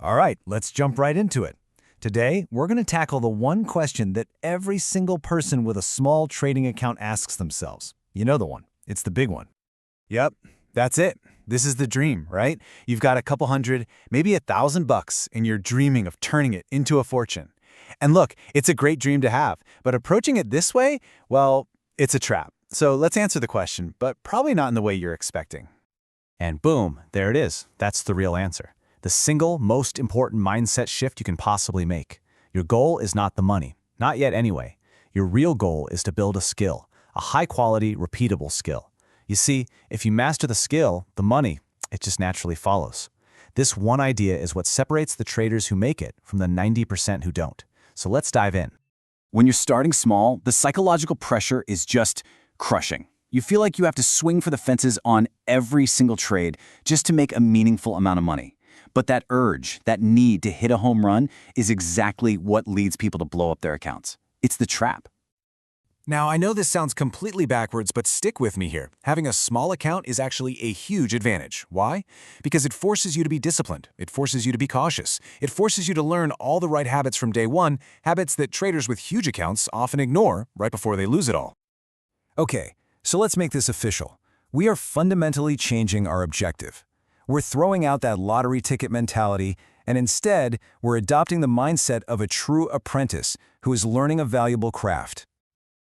All right, let's jump right into it. Today, we're going to tackle the one question that every single person with a small trading account asks themselves. You know the one. It's the big one. Yep, that's it. This is the dream, right? You've got a couple hundred, maybe $1,000, and you're dreaming of turning it into a fortune. And look, it's a great dream to have, but approaching it this way, well, it's a trap. So let's answer the question, but probably not in the way you're expecting. And boom, there it is. That's the real answer. The single most important mindset shift you can possibly make. Your goal is not the money. Not yet anyway. Your real goal is to build a skill, a high-quality, repeatable skill. You see, if you master the skill, the money, it just naturally follows. This one idea is what separates the traders who make it from the 90% who don't. So let's dive in. When you're starting small, the psychological pressure is just crushing. You feel like you have to swing for the fences on every single trade just to make a meaningful amount of money. But that urge, that need to hit a home run is exactly what leads people to blow up their accounts. It's the trap. Now, I know this sounds completely backwards, but stick with me here. Having a small account is actually a huge advantage. Why? Because it forces you to be disciplined. It forces you to be cautious. It forces you to learn all the right habits from day one, habits that traders with huge accounts often ignore right before they lose it all. Okay, so let's make this official. We are fundamentally changing our objective. We're throwing out that lottery ticket mentality, and instead, we're adopting the mindset of a true apprentice who is learning a valuable craft.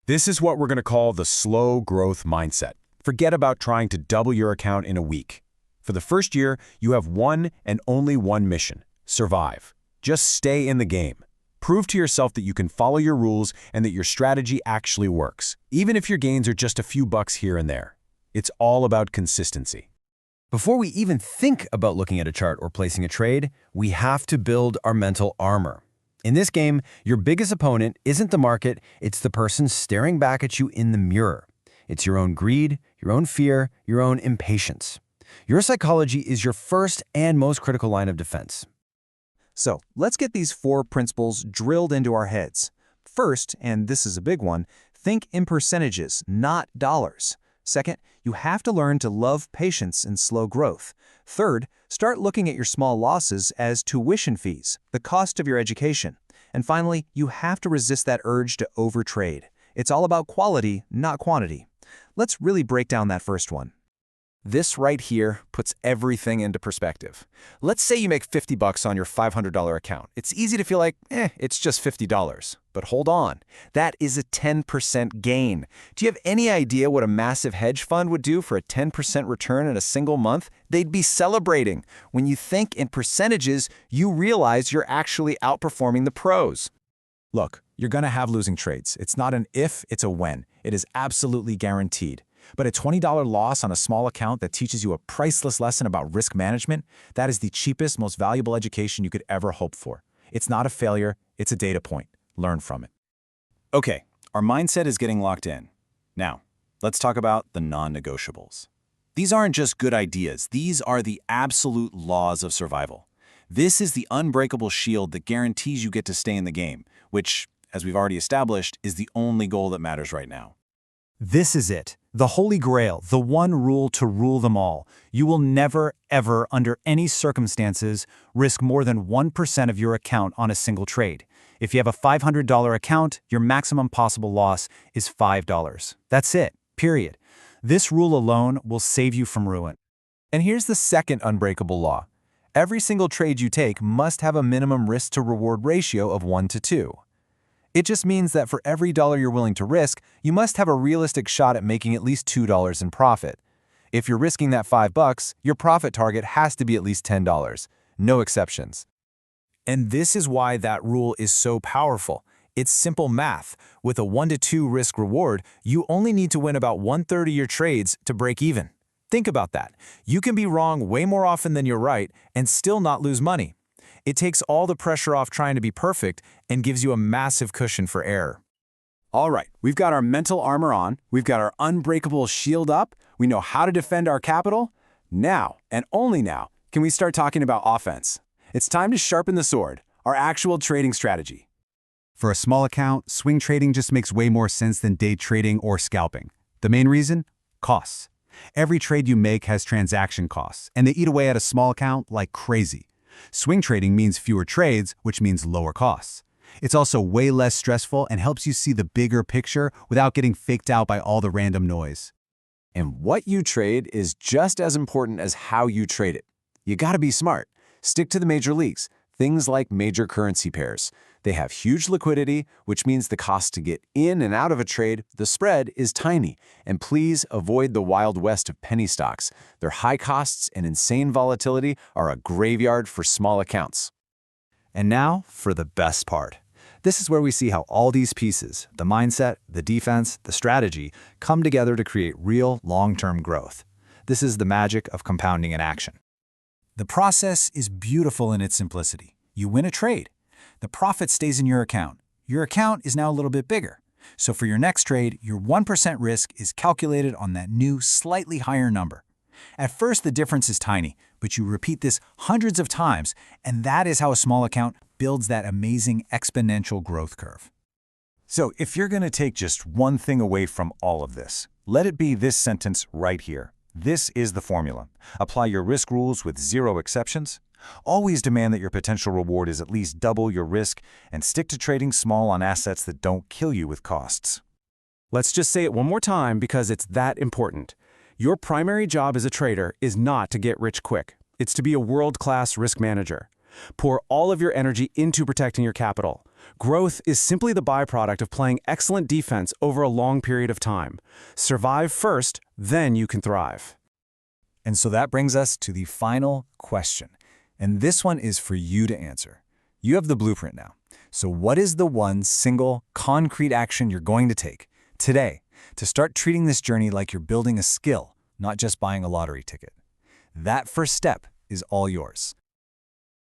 This is what we're going to call the slow growth mindset. Forget about trying to double your account in a week. For the first year, you have one and only one mission: survive. Just stay in the game. Prove to yourself that you can follow your rules and that your strategy actually works, even if your gains are just a few bucks here and there. It's all about consistency. Before we even think about looking at a chart or placing a trade, we have to build our mental armor. In this game, your biggest opponent isn't the market, it's the person staring back at you in the mirror. It's your own greed, your own fear, your own impatience. Your psychology is your first and most critical line of defense. So let's get these 4 principles drilled into our heads. First, and this is a big one, think in percentages, not dollars. Second, you have to learn to love patience and slow growth. Third, start looking at your small losses as tuition fees, the cost of your education. And finally, you have to resist that urge to overtrade. It's all about quality, not quantity. Let's really break down that first one. This right here puts everything into perspective. Let's say you make $50 on your $500 account. It's easy to feel like, it's just $50. But hold on, that is a 10% gain. Do you have any idea what a massive hedge fund would do for a 10% return in a single month? They'd be celebrating. When you think in percentages, you realize you're actually outperforming the pros. Look, you're going to have losing trades. It's not an if, it's a when. It is absolutely guaranteed. But a $20 loss on a small account that teaches you a priceless lesson about risk management, that is the cheapest, most valuable education you could ever hope for. It's not a failure, it's a data point. Learn from it. Okay, our mindset is getting locked in. Now, let's talk about the non-negotiables. These aren't just good ideas, these are the absolute laws of survival. This is the unbreakable shield that guarantees you get to stay in the game, which, as we've already established, is the only goal that matters right now. This is it. The Holy Grail, the one rule to rule them all. You will never, ever, under any circumstances, risk more than 1% of your account on a single trade. If you have a $500 account, your maximum possible loss is $5. That's it, period. This rule alone will save you from ruin. And here's the second unbreakable law. Every single trade you take must have a minimum risk-to-reward ratio of 1 to 2. It just means that for every dollar you're willing to risk, you must have a realistic shot at making at least $2 in profit. If you're risking that $5, your profit target has to be at least $10. No exceptions. And this is why that rule is so powerful. It's simple math. With a 1 to 2 risk reward, you only need to win about 1/3 of your trades to break even. Think about that. You can be wrong way more often than you're right and still not lose money. It takes all the pressure off trying to be perfect and gives you a massive cushion for error. All right, we've got our mental armor on, we've got our unbreakable shield up, we know how to defend our capital. Now, and only now, can we start talking about offense. It's time to sharpen the sword, our actual trading strategy. For a small account, swing trading just makes way more sense than day trading or scalping. The main reason? Costs. Every trade you make has transaction costs, and they eat away at a small account like crazy. Swing trading means fewer trades, which means lower costs. It's also way less stressful and helps you see the bigger picture without getting faked out by all the random noise. And what you trade is just as important as how you trade it. You gotta be smart. Stick to the major leagues, things like major currency pairs. They have huge liquidity, which means the cost to get in and out of a trade, the spread, is tiny. And please avoid the wild west of penny stocks. Their high costs and insane volatility are a graveyard for small accounts. And now for the best part. This is where we see how all these pieces, the mindset, the defense, the strategy, come together to create real long-term growth. This is the magic of compounding in action. The process is beautiful in its simplicity. You win a trade. The profit stays in your account. Your account is now a little bit bigger. So for your next trade, your 1% risk is calculated on that new, slightly higher number. At first, the difference is tiny, but you repeat this hundreds of times, and that is how a small account builds that amazing exponential growth curve. So if you're going to take just one thing away from all of this, let it be this sentence right here. This is the formula. Apply your risk rules with zero exceptions. Always demand that your potential reward is at least double your risk, and stick to trading small on assets that don't kill you with costs. Let's just say it one more time because it's that important. Your primary job as a trader is not to get rich quick. It's to be a world-class risk manager. Pour all of your energy into protecting your capital. Growth is simply the byproduct of playing excellent defense over a long period of time. Survive first, then you can thrive. And so that brings us to the final question. And this one is for you to answer. You have the blueprint now. So what is the one single, concrete action you're going to take today to start treating this journey like you're building a skill, not just buying a lottery ticket? That first step is all yours.